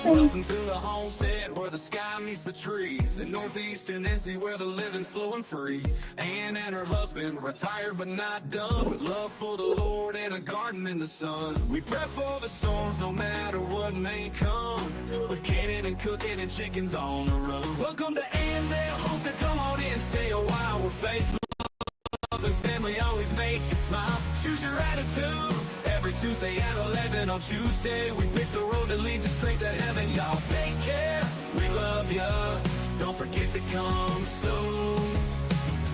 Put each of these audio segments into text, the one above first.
Welcome to the homestead where the sky meets the trees. In northeastern NC where the living's slow and free. Ann and her husband, retired but not done. With love for the Lord and a garden in the sun. We prep for the storms no matter what may come. With canning and cooking and chickens on the run. Welcome to Andale Homestead, come on in, stay a while. We're faith, love, and family always make you smile. Choose your attitude. Every Tuesday at 11 on ChooseDay, we pick the road that leads us straight to heaven. Y'all take care, we love ya. Don't forget to come soon.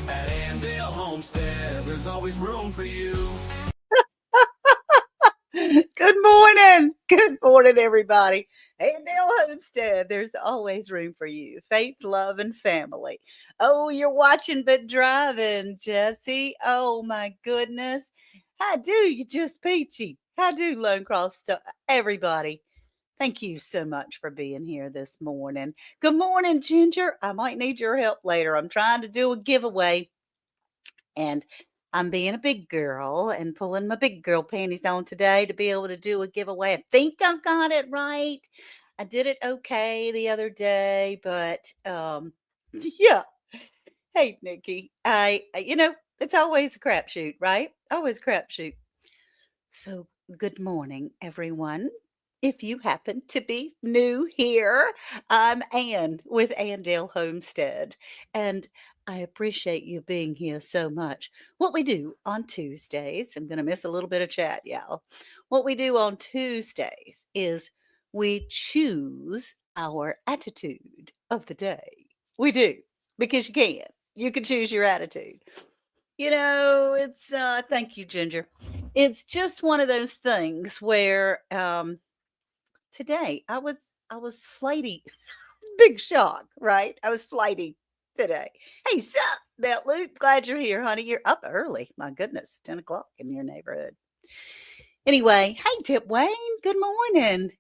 At Andale Homestead, there's always room for you. Good morning. Good morning, everybody. Andale Homestead, there's always room for you. Faith, love, and family. Oh, you're watching but driving, Jesse. Oh, my goodness. How do you just peachy? How do Lone Cross everybody? Thank you so much for being here this morning. Good morning, Ginger. I might need your help later. I'm trying to do a giveaway, and I'm being a big girl and pulling my big girl panties on today to be able to do a giveaway. I think I've got it right. I did it okay the other day, but yeah. Hey, Nikki, it's always a crapshoot, right? Always a crapshoot. So, good morning, everyone. If you happen to be new here, I'm Ann with Andale Homestead, and I appreciate you being here so much. What we do on Tuesdays, I'm going to miss a little bit of chat, y'all. What we do on Tuesdays is we choose our attitude of the day. We do, because you can. You can choose your attitude. It's thank you, Ginger. It's just one of those things where today I was flighty. Big shock, right? I was flighty today. Hey, sup, Belt Loop? Glad you're here, honey. You're up early. My goodness, 10 o'clock in your neighborhood. Anyway, hey, Tip Wayne. Good morning.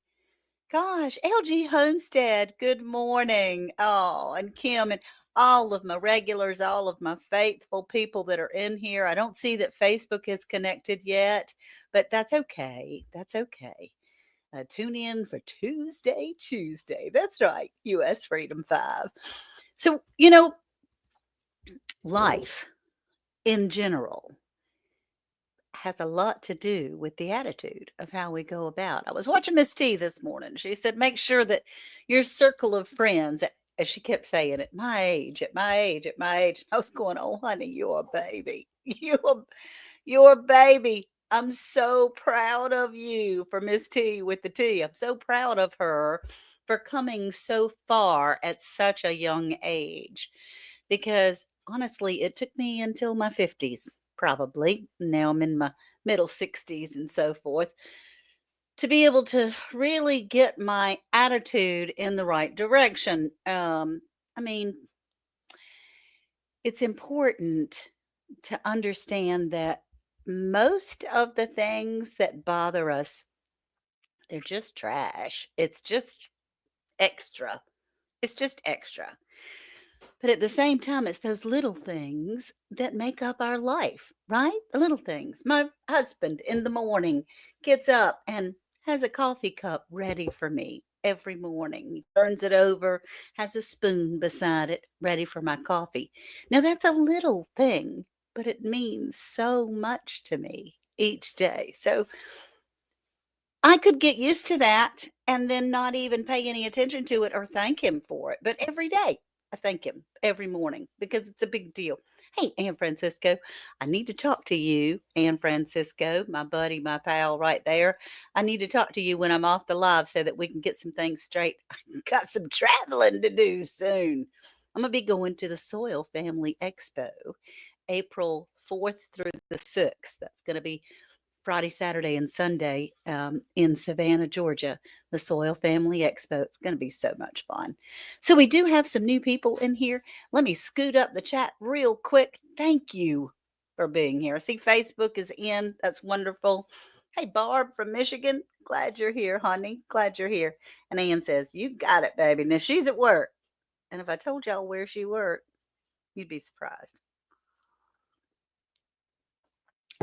Gosh, LG Homestead, good morning. Oh, and Kim and all of my regulars, all of my faithful people that are in here. I don't see that Facebook is connected yet, but that's okay. That's okay. Tune in for Tuesday. That's right, US Freedom 5. So, life in general has a lot to do with the attitude of how we go about. I was watching Miss T this morning. She said, make sure that your circle of friends, as she kept saying, at my age, at my age, at my age. I was going, oh, honey, you're a baby. You're a baby. I'm so proud of you for Miss T with the T. I'm so proud of her for coming so far at such a young age, because honestly, it took me until my 50s, probably. Now I'm in my middle 60s and so forth, to be able to really get my attitude in the right direction. I mean, it's important to understand that most of the things that bother us, they're just trash. It's just extra. It's just extra. But at the same time, it's those little things that make up our life, right? The little things. My husband in the morning gets up and has a coffee cup ready for me every morning. He turns it over, has a spoon beside it, ready for my coffee. Now, that's a little thing, but it means so much to me each day. So I could get used to that and then not even pay any attention to it or thank him for it. But every day, I thank him every morning because it's a big deal. Hey, Ann Francisco, I need to talk to you, Ann Francisco, my buddy, my pal right there. I need to talk to you when I'm off the live so that we can get some things straight. I've got some traveling to do soon. I'm going to be going to the Soil Family Expo April 4th through the 6th. That's going to be Friday, Saturday, and Sunday in Savannah, Georgia, the Soil Family Expo. It's going to be so much fun. So we do have some new people in here. Let me scoot up the chat real quick. Thank you for being here. I see Facebook is in. That's wonderful. Hey, Barb from Michigan. Glad you're here, honey. Glad you're here. And Ann says, you got it, baby. Now, she's at work. And if I told y'all where she worked, you'd be surprised.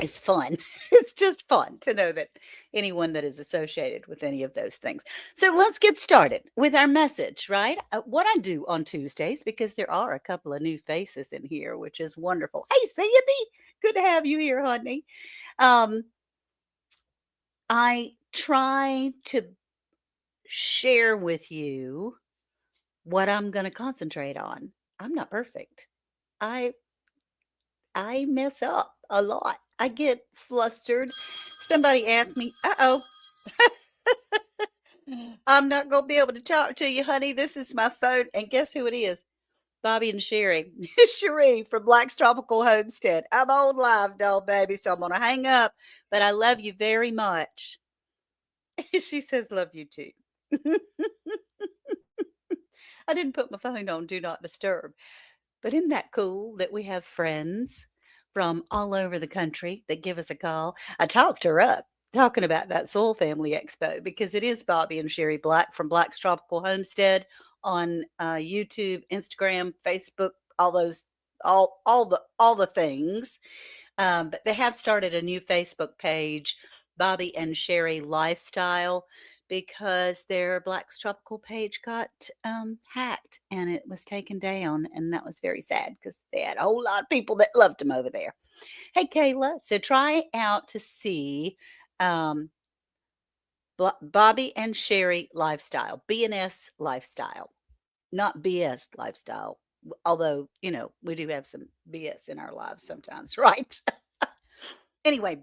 is fun. It's just fun to know that anyone that is associated with any of those things. So let's get started with our message, right? What I do on Tuesdays, because there are a couple of new faces in here, which is wonderful. Hey, Sandy, good to have you here, honey. Um, I try to share with you what I'm going to concentrate on. I'm not perfect. I I mess up a lot. I get flustered. Somebody asked me, "Uh-oh, I'm not going to be able to talk to you, honey. This is my phone." And guess who it is? Bobby and Sherry. Cherie from Black's Tropical Homestead. I'm on live, doll baby, so I'm going to hang up. But I love you very much. She says, "Love you too." I didn't put my phone on Do Not Disturb. But isn't that cool that we have friends from all over the country that give us a call? I talked her up talking about that Soul Family Expo because it is Bobby and Sherry Black from Black's Tropical Homestead on YouTube, Instagram, Facebook, all those, all the things. But they have started a new Facebook page, Bobby and Sherry Lifestyle, because their Black's Tropical page got hacked and it was taken down. And that was very sad because they had a whole lot of people that loved them over there. Hey, Kayla. So try out to see um, Bobby and Sherry Lifestyle, BNS Lifestyle, not BS Lifestyle. Although, we do have some BS in our lives sometimes, right? Anyway,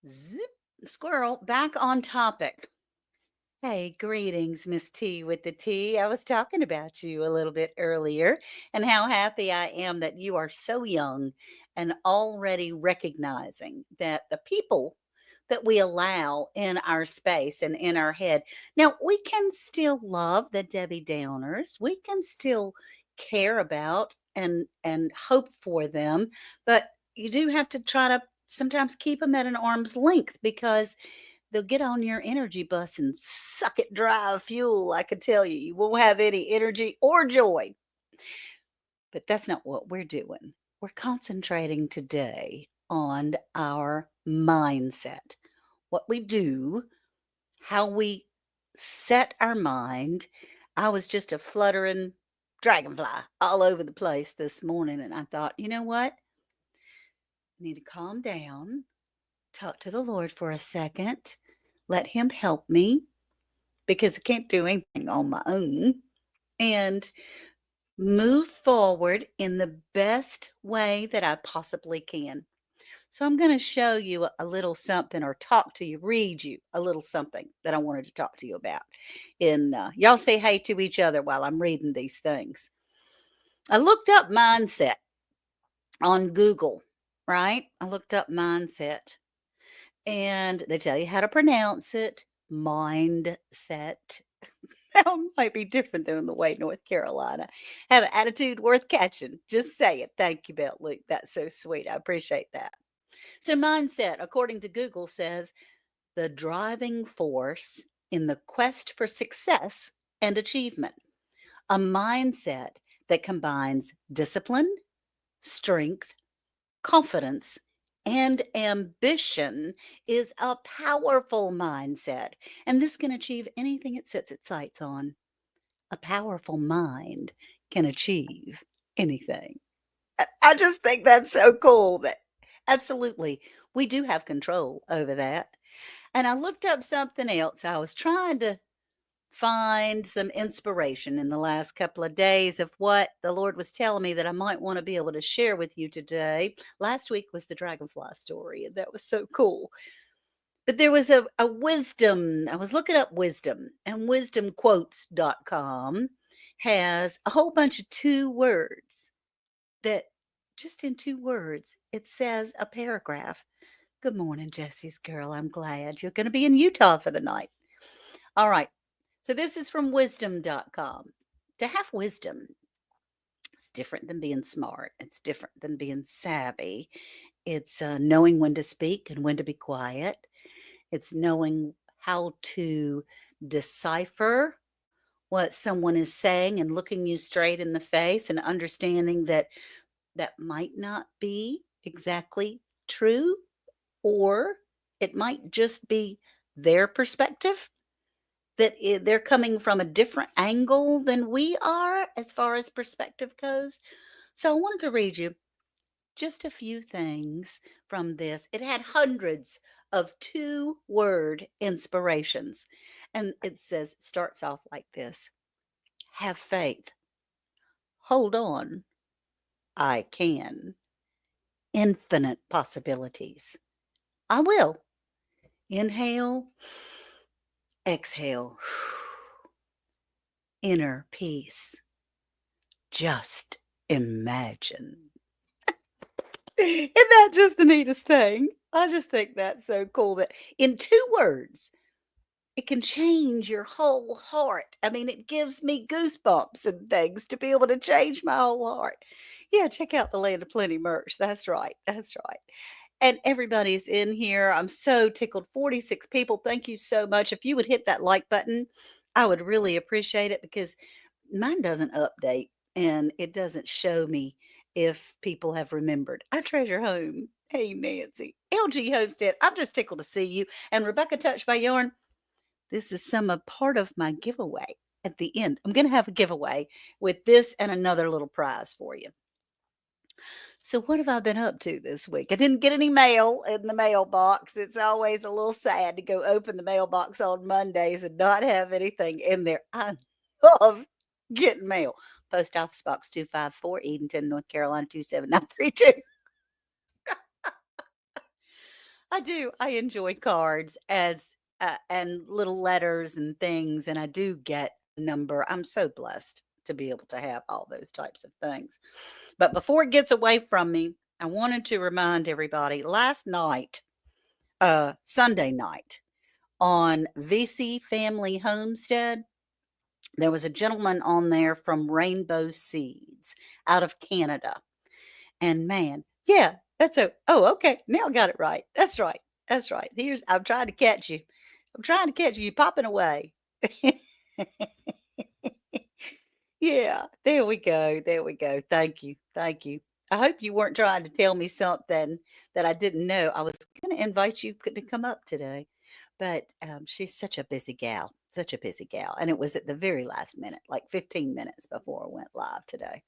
zip, squirrel, back on topic. Hey, greetings, Miss T with the T. I was talking about you a little bit earlier and how happy I am that you are so young and already recognizing that the people that we allow in our space and in our head. Now, we can still love the Debbie Downers. We can still care about and hope for them, but you do have to try to sometimes keep them at an arm's length because they'll get on your energy bus and suck it dry of fuel. I can tell you, you won't have any energy or joy. But that's not what we're doing. We're concentrating today on our mindset, what we do, how we set our mind. I was just a fluttering dragonfly all over the place this morning, and I thought, you know what? I need to calm down, talk to the Lord for a second, let Him help me because I can't do anything on my own, and move forward in the best way that I possibly can. So I'm going to show you a little something or talk to you, read you a little something that I wanted to talk to you about. And y'all say hey to each other while I'm reading these things. I looked up mindset on Google, right? I looked up mindset and they tell you how to pronounce it. Mindset. That might be different than the way North Carolina have an attitude worth catching. Just say it. Thank you, Belt Luke. That's so sweet. I appreciate that. So, mindset, according to Google, says the driving force in the quest for success and achievement. A mindset that combines discipline, strength, confidence, and ambition is a powerful mindset. And this can achieve anything it sets its sights on. A powerful mind can achieve anything. I just think that's so cool that absolutely we do have control over that. And I looked up something else. I was trying to find some inspiration in the last couple of days of what the Lord was telling me that I might want to be able to share with you today. Last week was the dragonfly story, and that was so cool. But there was a wisdom. I was looking up wisdom, and wisdomquotes.com has a whole bunch of 2 words that just in 2 words, it says a paragraph. Good morning, Jesse's girl. I'm glad you're going to be in Utah for the night. All right. So this is from wisdom.com. To have wisdom is different than being smart. It's different than being savvy. It's knowing when to speak and when to be quiet. It's knowing how to decipher what someone is saying and looking you straight in the face and understanding that that might not be exactly true, or it might just be their perspective that they're coming from a different angle than we are as far as perspective goes. So I wanted to read you just a few things from this. It had hundreds of 2-word inspirations. And it says, starts off like this: have faith, hold on, I can, infinite possibilities. I will. Inhale, exhale, inner peace. Just imagine. Isn't that just the neatest thing? I just think that's so cool that in 2 words, it can change your whole heart. I mean, it gives me goosebumps and things to be able to change my whole heart. Yeah, check out the Land of Plenty merch. That's right. That's right. And everybody's in here. I'm so tickled. 46 people. Thank you so much. If you would hit that like button, I would really appreciate it because mine doesn't update and it doesn't show me if people have remembered. I treasure home. Hey, Nancy. LG Homestead, I'm just tickled to see you. And Rebecca Touched by Yarn, this is some a part of my giveaway at the end. I'm going to have a giveaway with this and another little prize for you. So what have I been up to this week? I didn't get any mail in the mailbox. It's always a little sad to go open the mailbox on Mondays and not have anything in there. I love getting mail. Post Office Box 254, Edenton, North Carolina 27932. I do. I enjoy cards as and little letters and things, and I do get a number. I'm so blessed to be able to have all those types of things. But before it gets away from me, I wanted to remind everybody last night, Sunday night, on VC Family Homestead, there was a gentleman on there from Rainbow Seeds out of Canada. And man, yeah, okay. Now I got it right. That's right. That's right. I'm trying to catch you. I'm trying to catch you. You're popping away. Yeah, there we go. There we go. Thank you. Thank you. I hope you weren't trying to tell me something that I didn't know. I was going to invite you to come up today, but she's such a busy gal, such a busy gal. And it was at the very last minute, like 15 minutes before I went live today.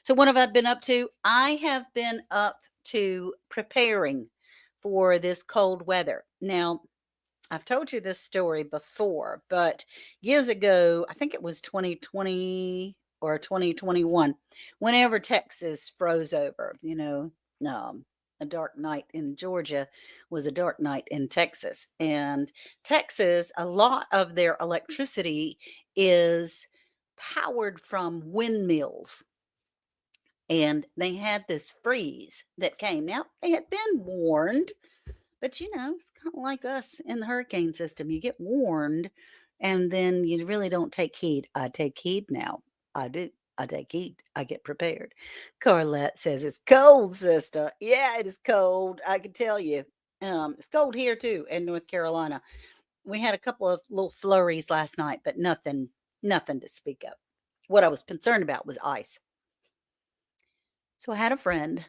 So, what have I been up to? I have been up to preparing for this cold weather. Now, I've told you this story before, but years ago, I think it was 2020 or 2021, whenever Texas froze over, a dark night in Georgia was a dark night in Texas. And Texas, a lot of their electricity is powered from windmills. And they had this freeze that came. Now, they had been warned, but it's kind of like us in the hurricane system. You get warned and then you really don't take heed. I take heed now. I do. I take heed. I get prepared. Carlette says it's cold, sister. Yeah, it is cold. I can tell you. It's cold here too in North Carolina. We had a couple of little flurries last night, but nothing to speak of. What I was concerned about was ice. So I had a friend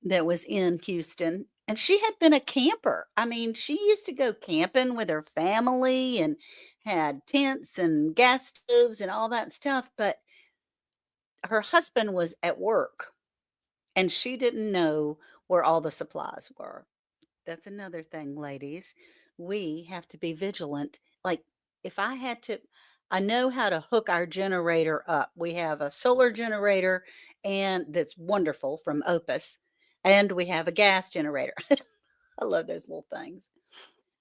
that was in Houston, and she had been a camper. I mean, she used to go camping with her family and had tents and gas stoves and all that stuff, but her husband was at work and she didn't know where all the supplies were. That's another thing, ladies. We have to be vigilant. Like, if I know how to hook our generator up. We have a solar generator, and that's wonderful from Opus, and we have a gas generator. I love those little things.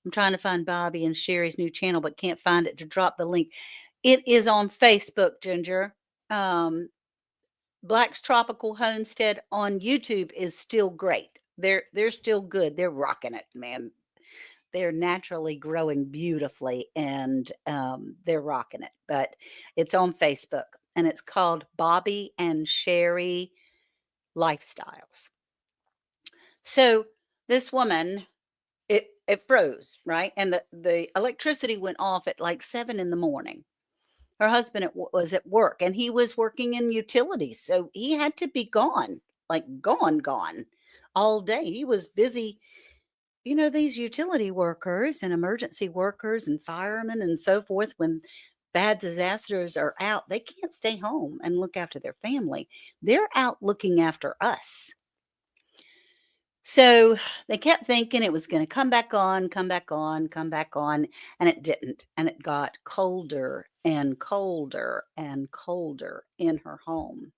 I'm trying to find Bobby and Sherry's new channel, but can't find it to drop the link. It is on Facebook, Ginger. Black's Tropical Homestead on YouTube is still great. They're still good. They're rocking it, man. They're naturally growing beautifully, and they're rocking it. But it's on Facebook, and it's called Bobby and Sherry Lifestyles. So this woman, it froze, right? And the electricity went off at like 7 in the morning. Her husband was at work, and he was working in utilities, so he had to be gone, like gone, all day. He was busy. These utility workers and emergency workers and firemen and so forth, when bad disasters are out, they can't stay home and look after their family. They're out looking after us. So they kept thinking it was going to come back on, come back on, come back on, and it didn't. And it got colder and colder and colder in her home.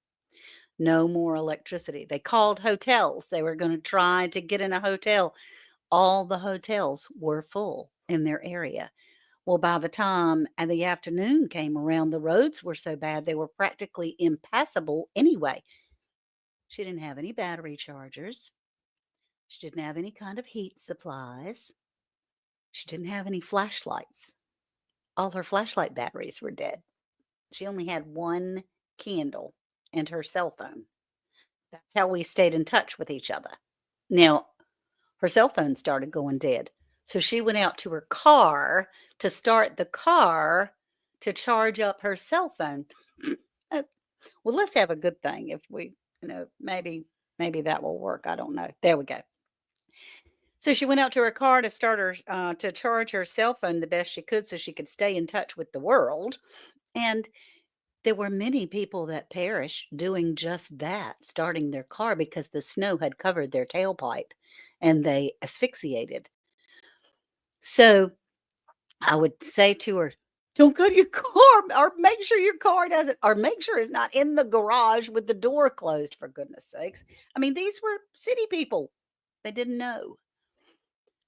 No more electricity. They called hotels. They were going to try to get in a hotel. All the hotels were full in their area. Well, by the time the afternoon came around, the roads were so bad they were practically impassable anyway. She didn't have any battery chargers. She didn't have any kind of heat supplies. She didn't have any flashlights. All her flashlight batteries were dead. She only had one candle and her cell phone. That's how we stayed in touch with each other. Now, her cell phone started going dead. So she went out to her car to start the car to charge up her cell phone. Well, let's have a good thing if we, maybe that will work. I don't know. There we go. So she went out to her car to start her to charge her cell phone the best she could so she could stay in touch with the world. And there were many people that perished doing just that, starting their car because the snow had covered their tailpipe and they asphyxiated. So I would say to her, don't go to your car, or make sure your car doesn't, or make sure it's not in the garage with the door closed, for goodness sakes. I mean, these were city people. They didn't know.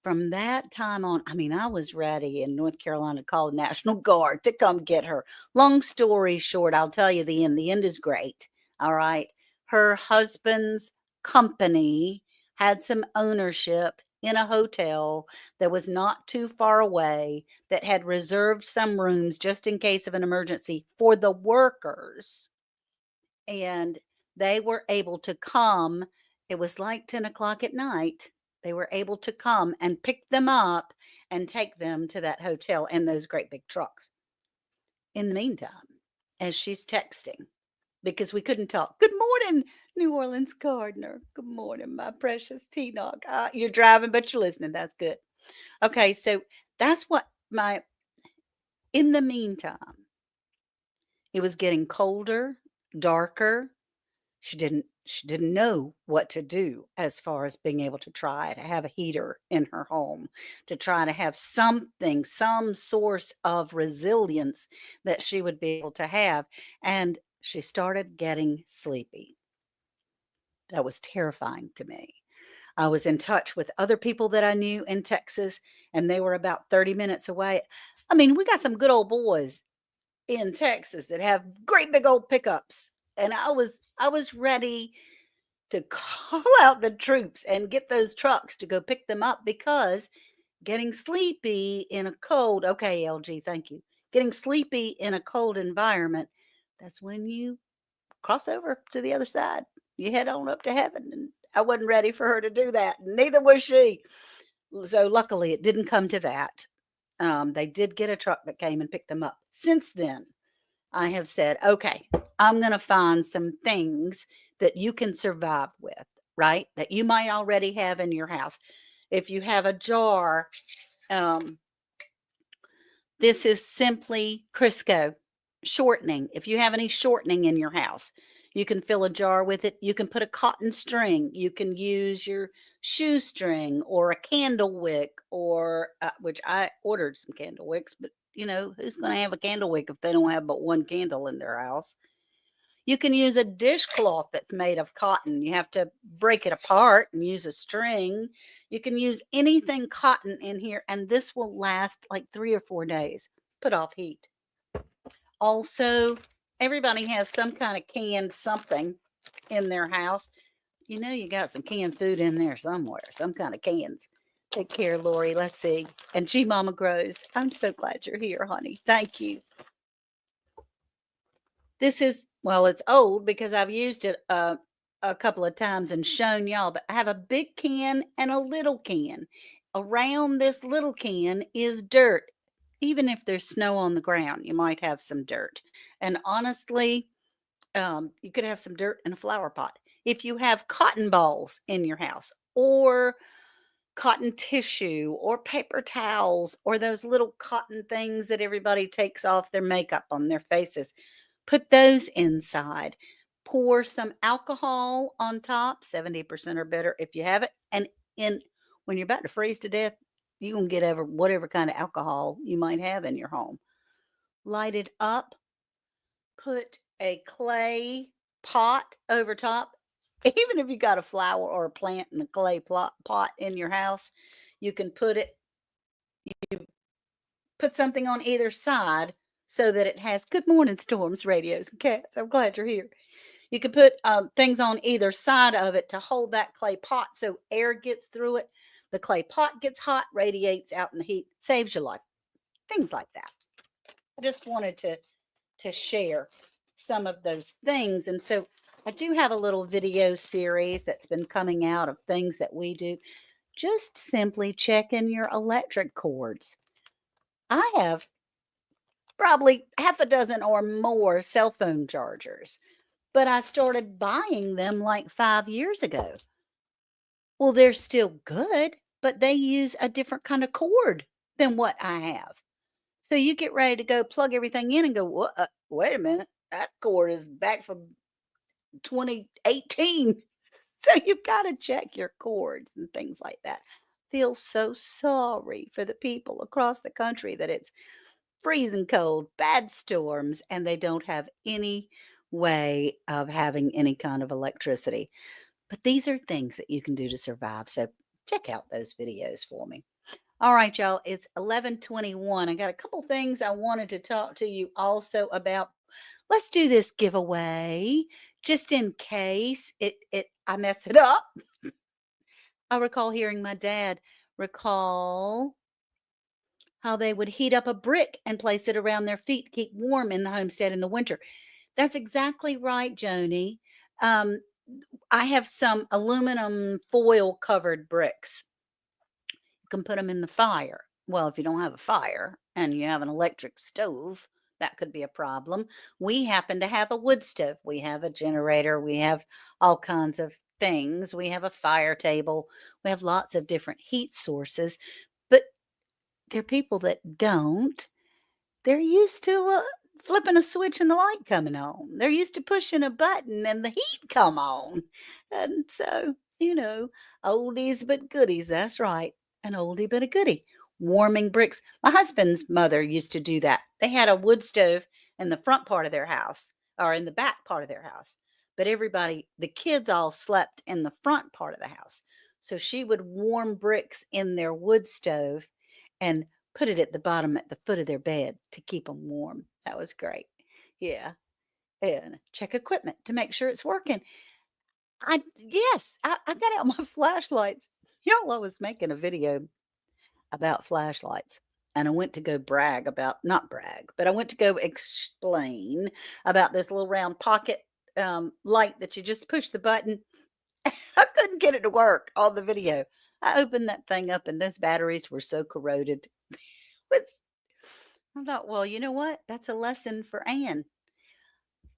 From that time on, I mean, I was ready in North Carolina to call the National Guard to come get her. Long story short, I'll tell you the end. The end is great. All right. Her husband's company had some ownership in a hotel that was not too far away that had reserved some rooms just in case of an emergency for the workers. And they were able to come. It was like 10 o'clock at night. They were able to come and pick them up and take them to that hotel in those great big trucks. In the meantime, as she's texting, because we couldn't talk. Good morning, New Orleans Gardner. Good morning, my precious T-Knock. You're driving, but you're listening. That's good. Okay, so that's what in the meantime, it was getting colder, darker. She didn't know what to do as far as being able to try to have a heater in her home, to try to have something, some source of resilience that she would be able to have. And she started getting sleepy. That was terrifying to me. I was in touch with other people that I knew in Texas, and they were about 30 minutes away. I mean, we got some good old boys in Texas that have great big old pickups. And I was ready to call out the troops and get those trucks to go pick them up, because getting sleepy in a cold, okay, LG, thank you. Getting sleepy in a cold environment, that's when you cross over to the other side. You head on up to heaven. And I wasn't ready for her to do that. Neither was she. So luckily it didn't come to that. They did get a truck that came and picked them up. Since then, I have said, okay, I'm going to find some things that you can survive with, right? That you might already have in your house. If you have a jar, this is simply Crisco shortening. If you have any shortening in your house, you can fill a jar with it. You can put a cotton string. You can use your shoestring or a candle wick, or which I ordered some candle wicks, but who's going to have a candle wick if they don't have but one candle in their house? You can use a dishcloth that's made of cotton. You have to break it apart and use a string. You can use anything cotton in here, and this will last like 3 or 4 days. Put off heat. Also, everybody has some kind of canned something in their house. You got some canned food in there somewhere, some kind of cans. Take care, Lori. Let's see. And G Mama Grows. I'm so glad you're here, honey. Thank you. This is, well, it's old because I've used it a couple of times and shown y'all, but I have a big can and a little can. Around this little can is dirt. Even if there's snow on the ground, you might have some dirt. And honestly, You could have some dirt in a flower pot. If you have cotton balls in your house, or cotton tissue, or paper towels, or those little cotton things that everybody takes off their makeup on their faces, put those inside. Pour some alcohol on top, 70% or better if you have it. And in when you're about to freeze to death, you can get over whatever kind of alcohol you might have in your home. Light it up, put a clay pot over top. Even if you got a flower or a plant in a clay pot in your house, you can put something on either side so that it has good morning storms, radios, and cats. I'm glad you're here. You can put things on either side of it to hold that clay pot so air gets through it. The clay pot gets hot, radiates out in the heat, saves your life. Things like that. I just wanted to share some of those things. And so I do have a little video series that's been coming out of things that we do. Just simply checking your electric cords. I have probably half a dozen or more cell phone chargers, but I started buying them like 5 years ago. Well, they're still good, but they use a different kind of cord than what I have. So you get ready to go plug everything in and go, what? Wait a minute, that cord is back from 2018. So you've got to check your cords and things like that. Feel so sorry for the people across the country that it's freezing cold, bad storms, and they don't have any way of having any kind of electricity. But these are things that you can do to survive. So check out those videos for me. All right, y'all, it's 11:21. I got a couple things I wanted to talk to you also about. Let's do this giveaway just in case I mess it up. I recall hearing my dad recall how they would heat up a brick and place it around their feet to keep warm in the homestead in the winter. That's exactly right, Joni. Um, I have some aluminum foil covered bricks. You can put them in the fire. Well, if you don't have a fire and you have an electric stove, that could be a problem. We happen to have a wood stove. We have a generator. We have all kinds of things. We have a fire table. We have lots of different heat sources. But there are people that don't. They're used to flipping a switch and the light coming on. They're used to pushing a button and the heat come on. And so, oldies but goodies. That's right. An oldie but a goodie. Warming bricks. My husband's mother used to do that. They had a wood stove in the front part of their house or in the back part of their house. But the kids all slept in the front part of the house. So she would warm bricks in their wood stove and put it at the bottom at the foot of their bed to keep them warm. That was great. Yeah. And check equipment to make sure it's working. I got out my flashlights. Y'all, I was making a video about flashlights. And I went to go not brag, but I went to go explain about this little round pocket light that you just push the button. I couldn't get it to work on the video. I opened that thing up and those batteries were so corroded. I thought, well, you know what? That's a lesson for Anne.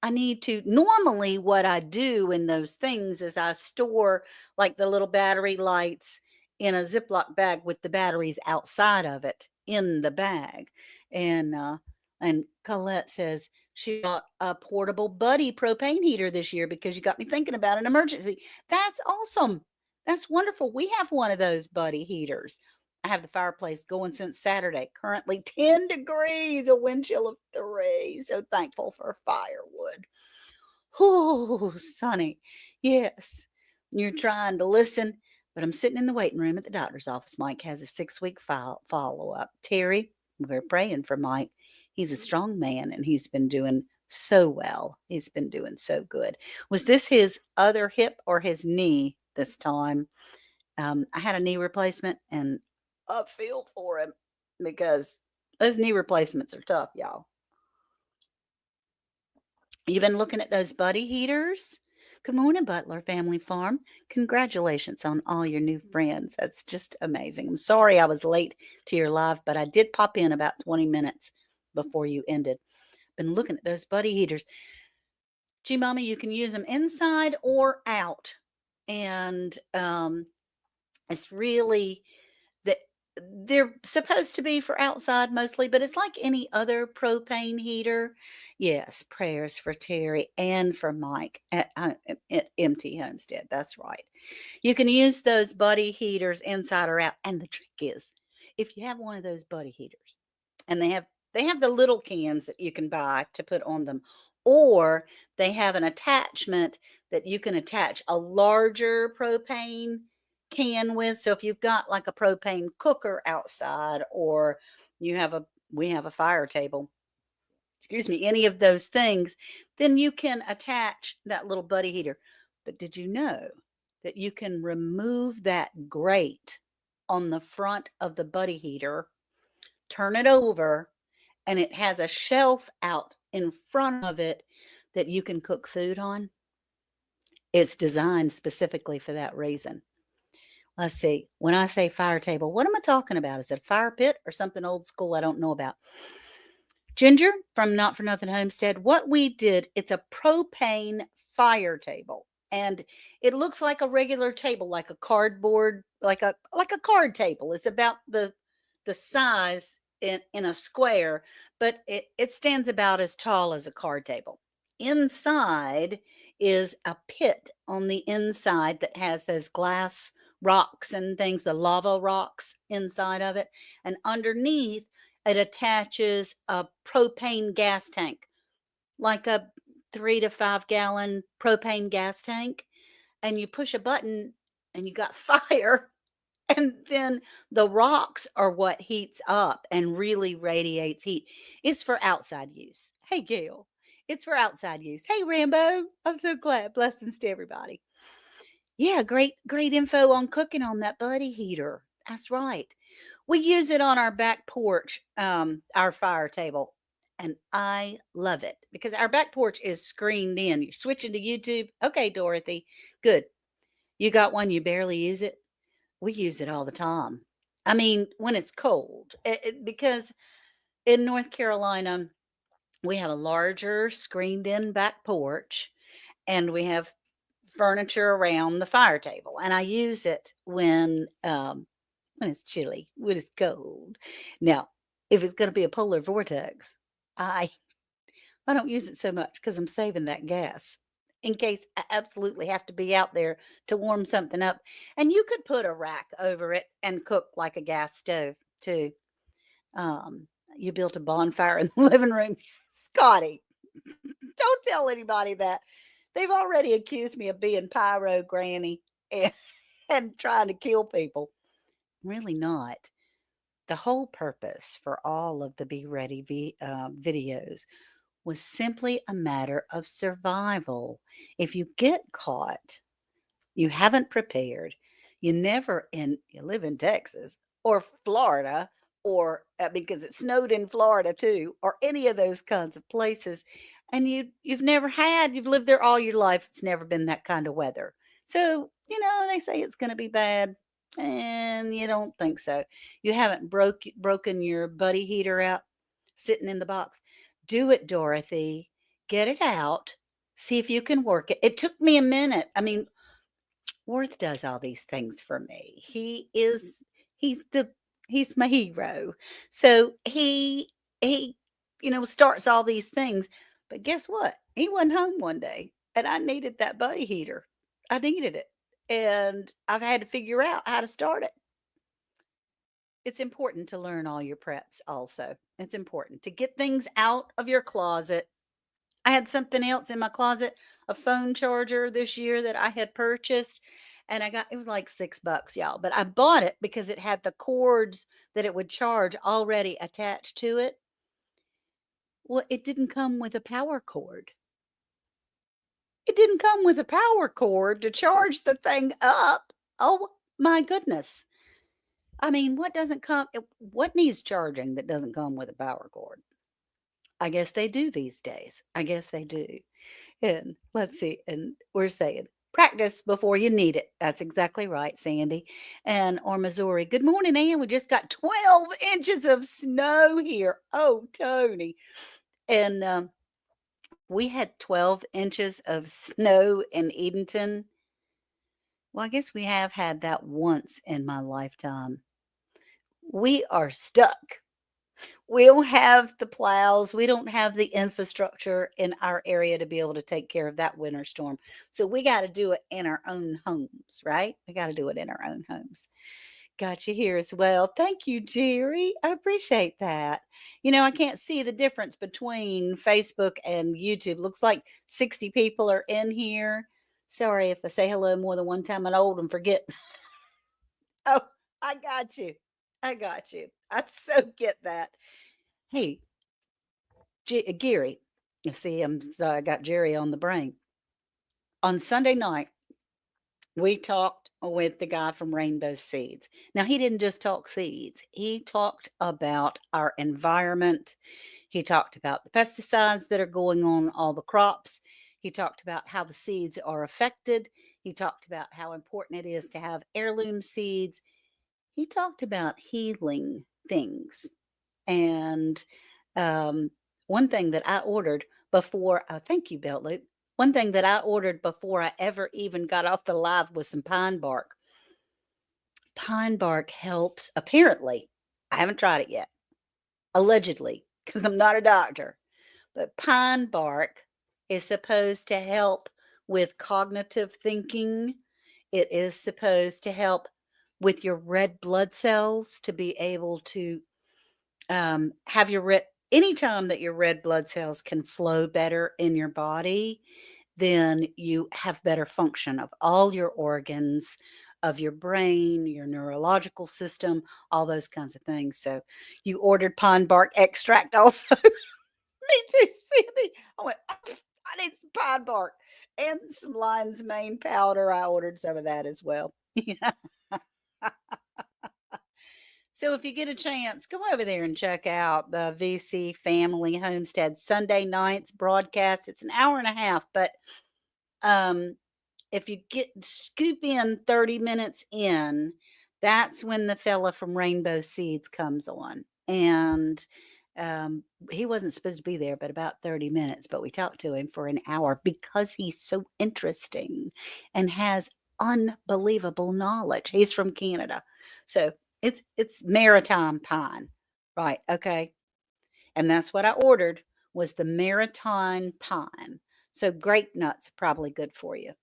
Normally what I do in those things is I store like the little battery lights in a Ziploc bag with the batteries outside of it in the bag. And Colette says she bought a portable Buddy propane heater this year because you got me thinking about an emergency. That's awesome. That's wonderful. We have one of those Buddy heaters. I have the fireplace going since Saturday. Currently 10 degrees, a wind chill of 3. So thankful for firewood. Oh, sunny. Yes. You're trying to listen, but I'm sitting in the waiting room at the doctor's office. Mike has a 6-week follow-up. Terry, we're praying for Mike. He's a strong man, and he's been doing so well. He's been doing so good. Was this his other hip or his knee this time? I had a knee replacement, and I feel for him because those knee replacements are tough, y'all. You've been looking at those Buddy heaters? Good morning, Butler Family Farm. Congratulations on all your new friends. That's just amazing. I'm sorry I was late to your live, but I did pop in about 20 minutes before you ended. Been looking at those Buddy heaters. Gee, Mommy, you can use them inside or out. And it's really that they're supposed to be for outside mostly, but it's like any other propane heater. Yes, prayers for Terry and for Mike at MT Homestead. That's right. You can use those buddy heaters inside or out. And the trick is, if you have one of those buddy heaters, and they have the little cans that you can buy to put on them, or they have an attachment that you can attach a larger propane can with. So if you've got like a propane cooker outside, or you have a we have a fire table, excuse me, any of those things, then you can attach that little buddy heater. But did you know that you can remove that grate on the front of the buddy heater, turn it over, and it has a shelf out in front of it that you can cook food on? It's designed specifically for that reason. Let's see. When I say fire table, what am I talking about? Is it a fire pit or something old school I don't know about? Ginger from Not For Nothing Homestead, what we did, it's a propane fire table. And it looks like a regular table, like a cardboard, like a card table. It's about the size in a square, but it stands about as tall as a card table. Inside is a pit on the inside that has those glass rocks and things, the lava rocks inside of it. And underneath, it attaches a propane gas tank, like a 3 to 5 gallon propane gas tank. And you push a button and you got fire. And then the rocks are what heats up and really radiates heat. It's for outside use. Hey, Gail, it's for outside use. Hey, Rambo, I'm so glad. Blessings to everybody. Yeah, great info on cooking on that buddy heater. That's right. We use it on our back porch, our fire table, and I love it because our back porch is screened in. You're switching to YouTube. Okay, Dorothy, good. You got one, you barely use it. We use it all the time. I mean, when it's cold, because in North Carolina, we have a larger screened in back porch, and we have furniture around the fire table. And I use it when it's chilly, when it's cold. Now, if it's going to be a polar vortex, I I don't use it so much because I'm saving that gas in case I absolutely have to be out there to warm something up. And you could put a rack over it and cook like a gas stove too. You built a bonfire in the living room. Scotty, don't tell anybody that. They've already accused me of being pyro granny and, and trying to kill people. Really not. The whole purpose for all of the Be Ready videos was simply a matter of survival. If you get caught, you haven't prepared, you live in Texas or Florida, or because it snowed in Florida too, or any of those kinds of places, and you've lived there all your life, it's never been that kind of weather. So, they say it's going to be bad, and you don't think so. You haven't broken your buddy heater out sitting in the box. Do it, Dorothy. Get it out. See if you can work it. It took me a minute. I mean, Worth does all these things for me. He's the he's my hero. So he starts all these things. But guess what? He wasn't home one day, and I needed that buddy heater. I needed it. And I've had to figure out how to start it. It's important to learn all your preps also. It's important to get things out of your closet. I had something else in my closet, a phone charger this year that I had purchased, and it was like $6, y'all, but I bought it because it had the cords that it would charge already attached to it. Well, it didn't come with a power cord. It didn't come with a power cord to charge the thing up. Oh my goodness. I mean, what needs charging that doesn't come with a power cord? I guess they do these days. I guess they do. And let's see, and we're saying practice before you need it. That's exactly right, Sandy. And or Missouri. Good morning, Ann. We just got 12 inches of snow here. Oh, Tony. And We had 12 inches of snow in Edenton. Well, I guess we have had that once in my lifetime. We are stuck. We don't have the plows, we don't have the infrastructure in our area to be able to take care of that winter storm. So we gotta do it in our own homes, right? We gotta do it in our own homes. Got you here as well. Thank you, Jerry. I appreciate that. I can't see the difference between Facebook and YouTube. Looks like 60 people are in here. Sorry if I say hello more than one time and old and forget. Oh, I got you. I got you. I so get that. Hey, Gary, you see, I got Jerry on the brain. On Sunday night, we talked with the guy from Rainbow Seeds. Now, he didn't just talk seeds, he talked about our environment. He talked about the pesticides that are going on all the crops. He talked about how the seeds are affected. He talked about how important it is to have heirloom seeds. He talked about healing things. And one thing that I ordered before, thank you, Belt Loop. One thing that I ordered before I ever even got off the live was some pine bark. Pine bark helps, apparently. I haven't tried it yet. Allegedly, because I'm not a doctor. But pine bark is supposed to help with cognitive thinking. It is supposed to help with your red blood cells to be able to have your anytime that your red blood cells can flow better in your body, then you have better function of all your organs, of your brain, your neurological system, all those kinds of things. So you ordered pine bark extract also. Me too, Sandy. I went, "Oh, I need some pine bark and some lion's mane powder. I ordered some of that as well. Yeah. So if you get a chance, go over there and check out the VC Family Homestead Sunday nights broadcast. It's an hour and a half, but um, if you scoop in 30 minutes in, that's when the fella from Rainbow Seeds comes on. And he wasn't supposed to be there but about 30 minutes, but we talked to him for an hour because he's so interesting and has unbelievable knowledge. He's from Canada. So it's maritime pine. Right, okay. And that's what I ordered was the maritime pine. So grape nuts are probably good for you.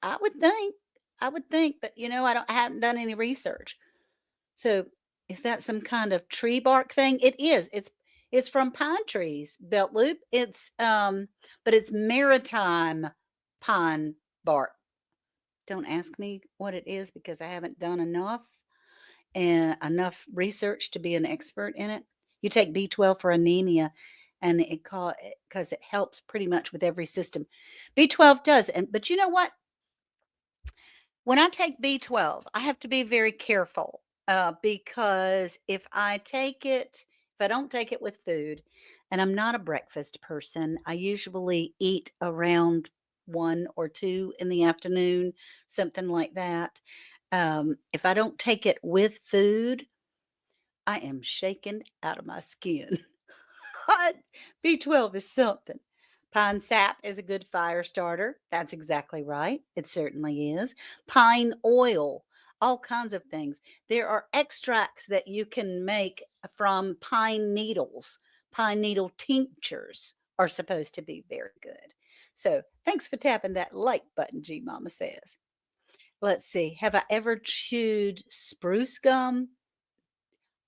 I would think. I would think, but I haven't done any research. So is that some kind of tree bark thing? It is. It's from pine trees, Belt Loop. But it's maritime pine bark. Don't ask me what it is because I haven't done enough research to be an expert in it. You take B12 for anemia, and because it helps pretty much with every system. B12 does, but you know what? When I take B12, I have to be very careful because if I don't take it with food, and I'm not a breakfast person, I usually eat around 1 or 2 in the afternoon, something like that. If I don't take it with food, I am shaken out of my skin. B12 is something. Pine sap is a good fire starter. That's exactly right. It certainly is. Pine oil, all kinds of things. There are extracts that you can make from pine needles. Pine needle tinctures are supposed to be very good. So thanks for tapping that like button, G Mama says. Let's see. Have I ever chewed spruce gum?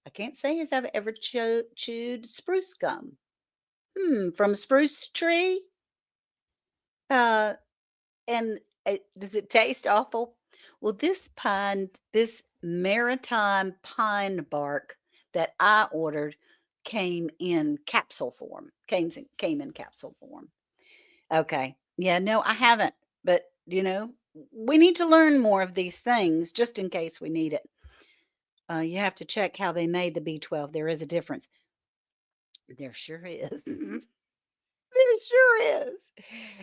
I can't say as I've ever chewed spruce gum. From a spruce tree? Uh, and does it taste awful? Well, this maritime pine bark that I ordered came in capsule form. Came in capsule form. Okay. Yeah, no, I haven't. But, we need to learn more of these things just in case we need it. You have to check how they made the B12. There is a difference. There sure is. There sure is.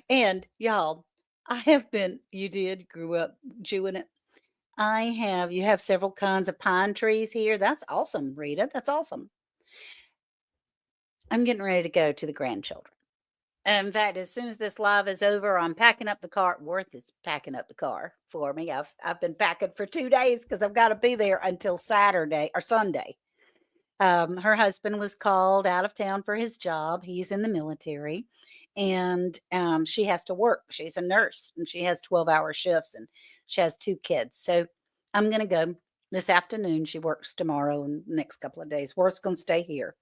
And y'all, grew up chewing it. You have several kinds of pine trees here. That's awesome, Rita. That's awesome. I'm getting ready to go to the grandchildren. In fact, as soon as this live is over, I'm packing up the car. Worth is packing up the car for me. I've been packing for 2 days because I've got to be there until Saturday or Sunday. Her husband was called out of town for his job. He's in the military, and she has to work. She's a nurse, and she has 12-hour shifts, and she has 2 kids. So I'm going to go this afternoon. She works tomorrow and the next couple of days. Worth's going to stay here.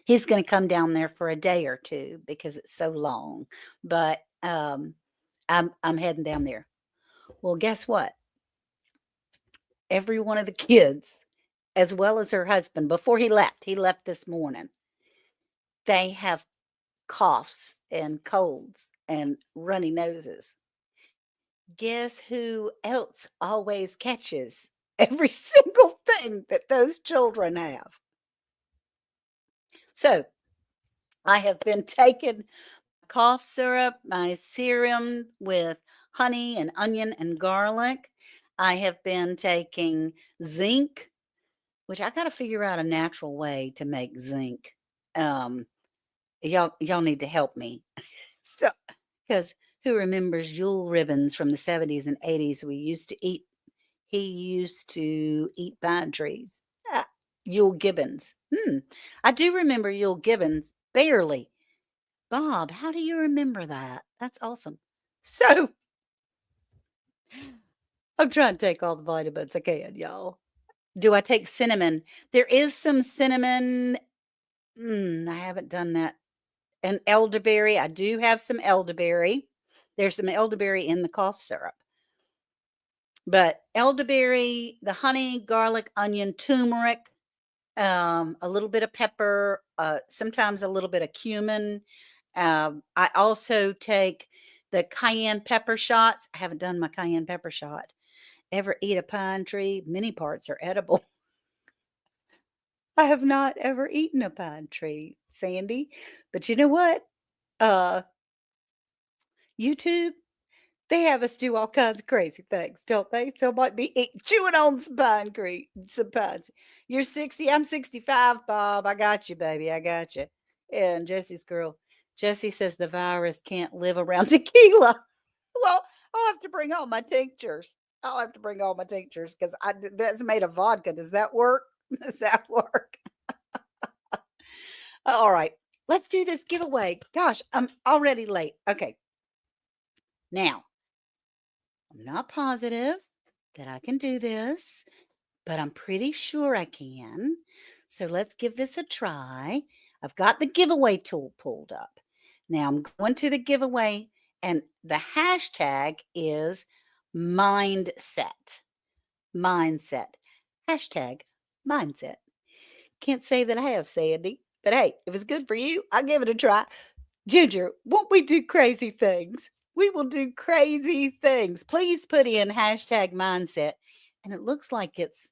He's going to come down there for a day or two because it's so long. But I'm heading down there. Well, guess what? Every one of the kids, as well as her husband, before he left this morning, they have coughs and colds and runny noses. Guess who else always catches every single thing that those children have? So I have been taking cough syrup, my serum with honey and onion and garlic. I have been taking zinc, which I got to figure out a natural way to make zinc. Um, y'all need to help me. So, because who remembers Yule ribbons from the 70s and 80s? He used to eat pine trees. Ah, Yule Gibbons. I do remember Yule Gibbons barely. Bob, how do you remember that? That's awesome. So, I'm trying to take all the vitamins I can, y'all. Do I take cinnamon? There is some cinnamon. I haven't done that. And elderberry. I do have some elderberry. There's some elderberry in the cough syrup. But elderberry, the honey, garlic, onion, turmeric, a little bit of pepper, sometimes a little bit of cumin. I also take the cayenne pepper shots. I haven't done my cayenne pepper shot. Ever eat a pine tree? Many parts are edible. I have not ever eaten a pine tree, Sandy. But you know what? Uh, YouTube, they have us do all kinds of crazy things, don't they? So I might be chewing on some pines. You're 60, I'm 65, Bob. I got you, baby. I got you. And Jesse's girl, Jesse says the virus can't live around tequila. Well, I'll have to bring all my tinctures. I'll have to bring all my tinctures because that's made of vodka. Does that work? Does that work? All right. Let's do this giveaway. Gosh, I'm already late. Okay. Now, I'm not positive that I can do this, but I'm pretty sure I can. So let's give this a try. I've got the giveaway tool pulled up. Now I'm going to the giveaway, and the hashtag is mindset. Mindset. Hashtag mindset. Can't say that I have, Sandy, but hey, if it's good for you, I'll give it a try. Ginger, won't we do crazy things? We will do crazy things. Please put in hashtag mindset. And it looks like it's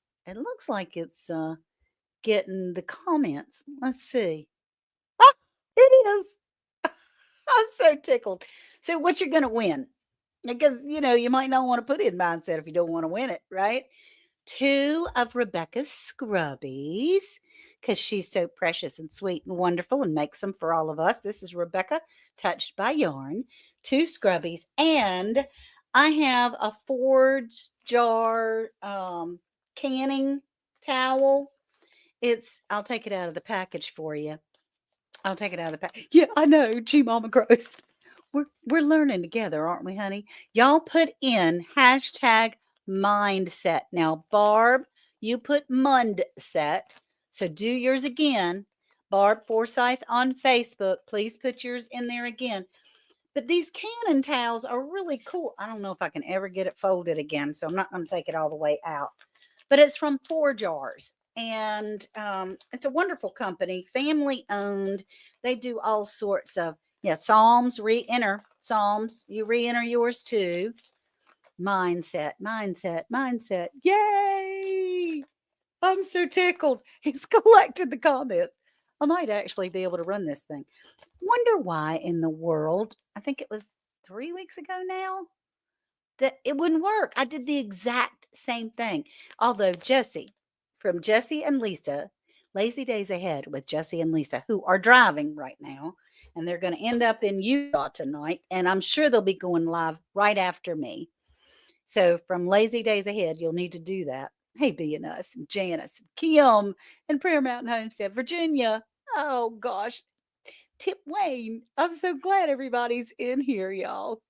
getting the comments. Let's see. Ah, it is. I'm so tickled. So what you're gonna win? Because you might not want to put in mindset if you don't want to win it, right? 2 of Rebecca's scrubbies because she's so precious and sweet and wonderful and makes them for all of us. This is Rebecca Touched by Yarn. 2 scrubbies. And I have a Forge jar canning towel. I'll take it out of the package for you. I'll take it out of the package. Yeah, I know. Gee, Mama Gross. We're learning together, aren't we, honey? Y'all put in hashtag mindset. Now, Barb, you put Mundset. So do yours again. Barb Forsyth on Facebook. Please put yours in there again. But these cannon towels are really cool. I don't know if I can ever get it folded again, so I'm not going to take it all the way out. But it's from 4 Jars. And it's a wonderful company, family owned. They do all sorts of, Psalms, re-enter. Psalms, you re-enter yours too. Mindset, mindset, mindset. Yay! I'm so tickled. He's collected the comments. I might actually be able to run this thing. Wonder why in the world, I think it was 3 weeks ago now, that it wouldn't work. I did the exact same thing. Although from Jesse and Lisa, Lazy Days Ahead with Jesse and Lisa, who are driving right now, and they're going to end up in Utah tonight. And I'm sure they'll be going live right after me. So from Lazy Days Ahead, you'll need to do that. Hey, being us, and Janice, and Kim, and Prayer Mountain Homestead, Virginia. Oh gosh, Tip Wayne. I'm so glad everybody's in here, y'all.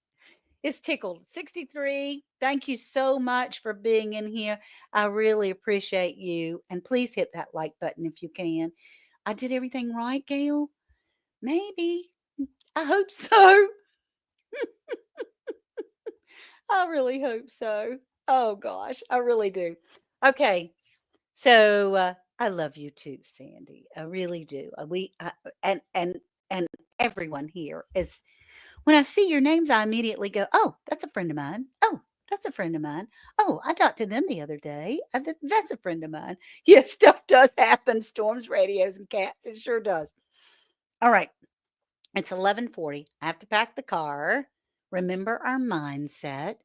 It's tickled 63. Thank you so much for being in here. I really appreciate you. And please hit that like button if you can. I did everything right, Gail? Maybe. I hope so. I really hope so. Oh gosh, I really do. Okay. So I love you too, Sandy. I really do. And everyone here is. When I see your names, I immediately go, "Oh, that's a friend of mine. Oh, that's a friend of mine. Oh, I talked to them the other day. That's a friend of mine." Yes, stuff does happen. Storms, radios, and cats. It sure does. All right. It's 11:40. I have to pack the car. Remember our mindset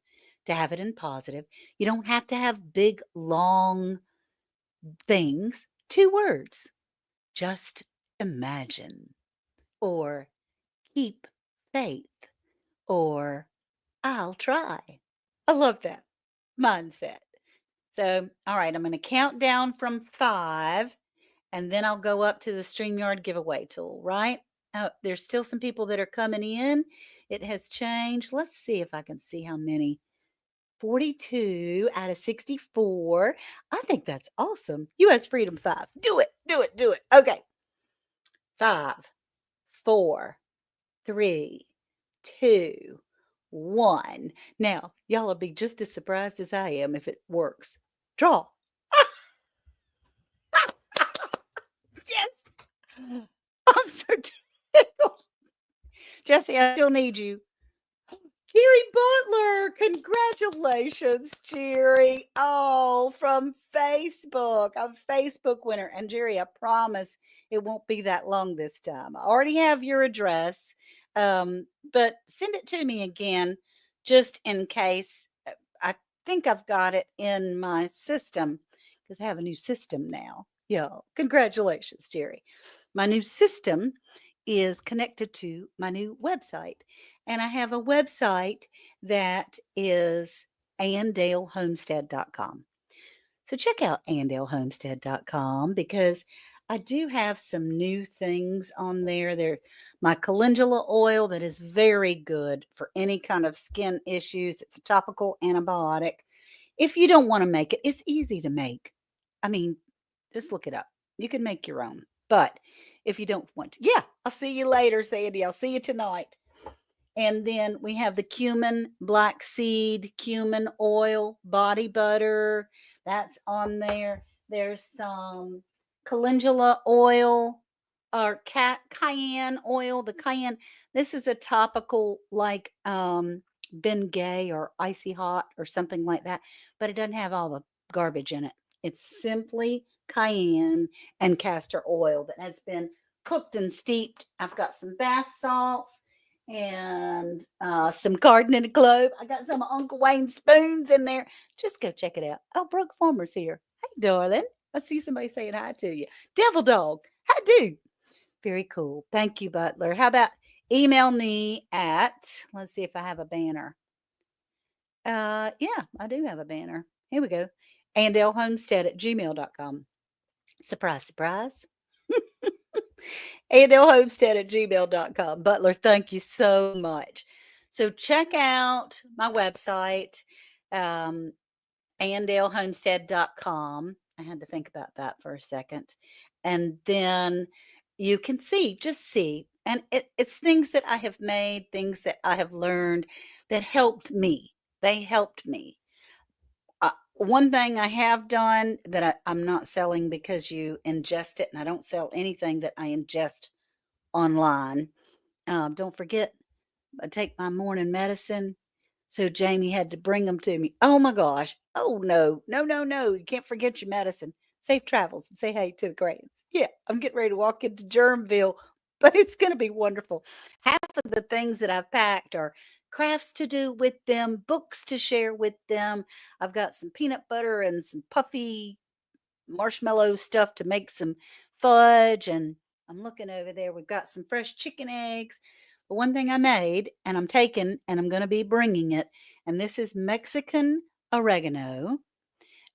to have it in positive. You don't have to have big, long things. 2 words. Just imagine, or keep faith, or I'll try. I love that mindset. So, all right, I'm going to count down from 5, and then I'll go up to the StreamYard giveaway tool, right? There's still some people that are coming in. It has changed. Let's see if I can see how many. 42 out of 64. I think that's awesome. US Freedom 5. Do it, do it, do it. Okay. 5, 4, 3, 2, 1. Now, y'all will be just as surprised as I am if it works. Draw. Yes. I'm so tickled. Jesse, I still need you. Jerry Butler, congratulations, Jerry. Oh, from Facebook, a Facebook winner. And Jerry, I promise it won't be that long this time. I already have your address, but send it to me again just in case. I think I've got it in my system because I have a new system now. Yeah, congratulations, Jerry. My new system is connected to my new website. And I have a website that is andalehomestead.com. So check out andalehomestead.com because I do have some new things on there. There, my calendula oil that is very good for any kind of skin issues. It's a topical antibiotic. If you don't want to make it, it's easy to make. I mean, just look it up. You can make your own. But if you don't want to, yeah, I'll see you later, Sandy. I'll see you tonight. And then we have the cumin, black seed, cumin oil, body butter. That's on there. There's some calendula oil or cayenne oil. The cayenne, this is a topical like Bengay or Icy Hot or something like that, but it doesn't have all the garbage in it. It's simply cayenne and castor oil that has been cooked and steeped. I've got some bath salts and some garden in a globe. I got some of Uncle Wayne's spoons in there. Just go check it out. Oh, Brooke Farmer's here. Hey, darling. I see somebody saying hi to you. Devil Dog. Hi, do. Very cool. Thank you, Butler. How about email me at, let's see if I have a banner. Yeah, I do have a banner. Here we go. andlehomestead@gmail.com. Surprise, surprise. andlehomestead@gmail.com. Butler, thank you so much. So check out my website, andalehomestead.com. I had to think about that for a second. And then you can just see. And it's things that I have made, things that I have learned that helped me. They helped me. One thing I have done that I'm not selling because you ingest it, and I don't sell anything that I ingest online. Don't forget, I take my morning medicine. So Jamie had to bring them to me. Oh my gosh. Oh no, no, no, no. You can't forget your medicine. Safe travels and say hey to the Grants. Yeah, I'm getting ready to walk into Germville, but it's going to be wonderful. Half of the things that I've packed are crafts to do with them, books to share with them. I've got some peanut butter and some puffy marshmallow stuff to make some fudge and I'm looking over there. We've got some fresh chicken eggs. But one thing I made, and I'm taking, and I'm going to be bringing it, and this is Mexican oregano.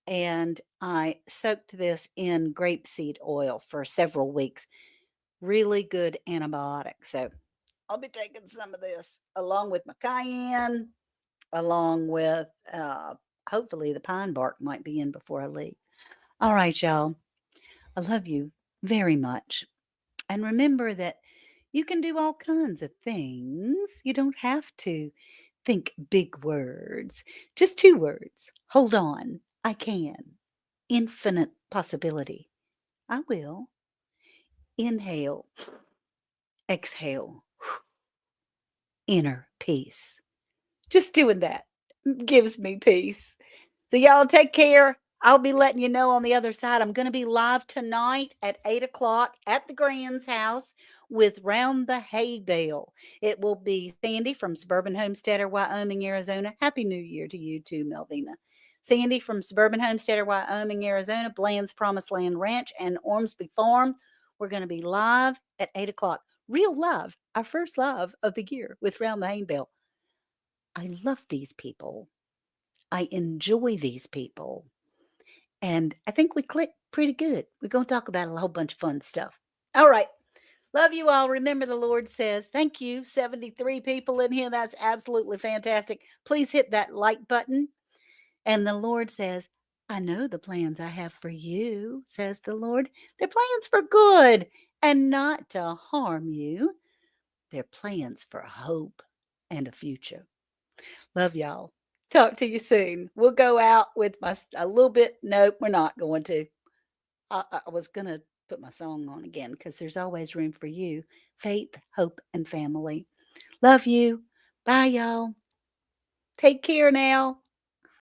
And I soaked this in grapeseed oil for several weeks. Really good antibiotic. So I'll be taking some of this along with my cayenne, along with hopefully the pine bark might be in before I leave. All right, y'all. I love you very much. And remember that you can do all kinds of things. You don't have to think big words, just two words. Hold on. I can. Infinite possibility. I will. Inhale, exhale, inner peace. Just doing that gives me peace. So, y'all take care. I'll be letting you know on the other side. I'm going to be live tonight at 8 o'clock at the Grand's house with Round the Hay Bale. It will be Sandy from Suburban Homesteader, Wyoming, Arizona. Happy New Year to you too, Melvina. Sandy from Suburban Homesteader, Wyoming, Arizona, Bland's Promised Land Ranch, and Ormsby Farm. We're going to be live at 8 o'clock. Real live, our first live of the year with Round the Hay Bale. I love these people. I enjoy these people. And I think we click pretty good. We're going to talk about a whole bunch of fun stuff. All right. Love you all. Remember, the Lord says, thank you. 73 people in here. That's absolutely fantastic. Please hit that like button. And the Lord says, I know the plans I have for you, says the Lord. They're plans for good and not to harm you. They're plans for hope and a future. Love y'all. Talk to you soon. We'll go out with a little bit. Nope, we're not going to. I was going to put my song on again because there's always room for you. Faith, hope, and family. Love you. Bye, y'all. Take care now.